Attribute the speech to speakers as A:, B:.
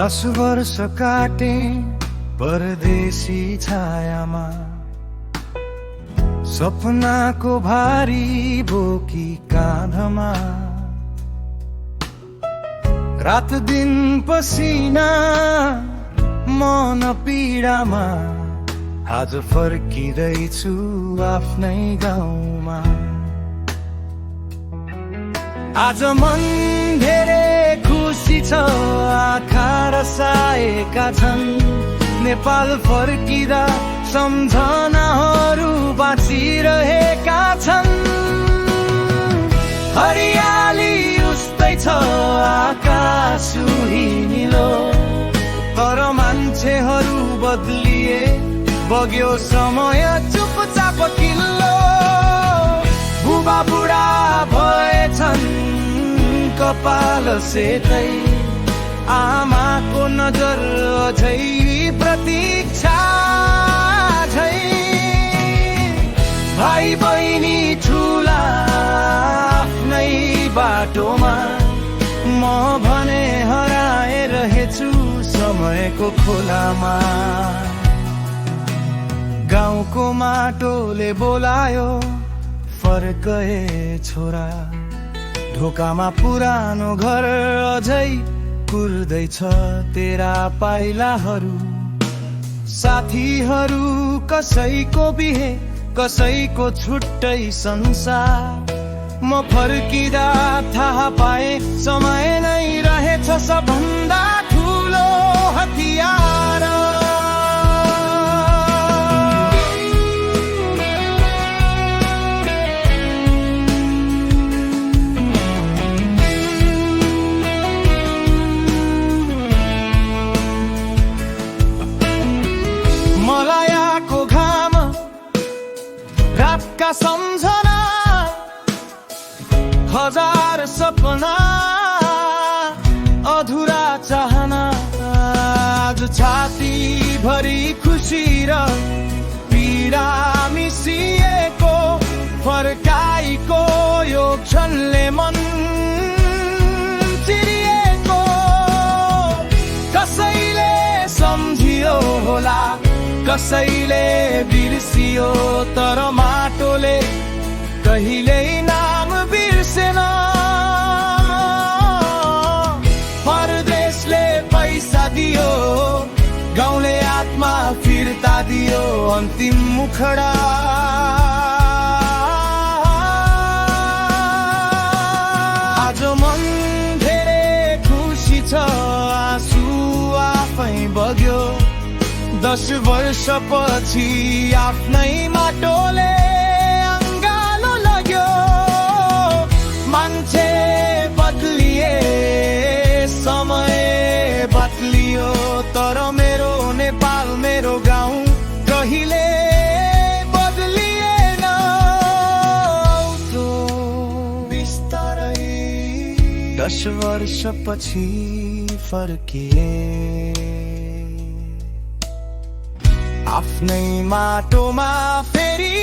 A: 10 वर्ष काटे परदेशी छायामा, सपनाको भारी बोकी काँधमा, रात दिन पसिना मन पीडामा, आज फर्किँदैछु आफ्नै गाउँमा। आज मन धेरै खुसी छ, आँखा रसाएका छन्, नेपाल फर्किँदा सम्झनाहरू बाँचिरहेका छन्। हरियाली उस्तै छ, आकाश निलो, तर मान्छेहरू बदलिए, बग्यो समय चुपचाप किल्लो। बुबा बुढा भएछन् कपाल सेतै, आमाको नजर अझै प्रतीक्षा झै। भाइ बहिनी ठुला आफ्नै बाटोमा, म भने हराए रहेछु समयको खोलामा। गाउँको माटोले बोलायो, फर्कए छोरा, ढोकामा पुरानो घर अझै कुर्दैछ तेरा पाइलाहरू। साथीहरू कसैको बिहे, कसैको छुट्टै संसार, म फर्किँदा थाहा पाए समय नै रहेछ सबभन्दा ठुलो हतियार। मलायाको घाम, रातका सम्झना, हजार सपना, अधुरा चाहना, आज छाती भरी खुसी र पीडा मिसिएको, फर्काइको यो क्षणले मन चिरिएको। कसैले सम्झियो होला, कसैले बिर्सियो, तर माटोले कहिल्यै नाम बिर्सेन। परदेशले पैसा दियो, गाउँले आत्मा फिर्ता दियो, अन्तिम मुखडा। आज मन धेरै खुसी छ, आँसु आफै बग्यो, 10 वर्षपछि आफ्नै माटोले अङ्गालो लाग्यो। मान्छे बदलिए, समय बदलियो, तर मेरो नेपाल, मेरो गाउँ कहिले बदलिएन। बिस्तारै 10 वर्षपछि फर्किए, आफ्नै माटोमा फेरि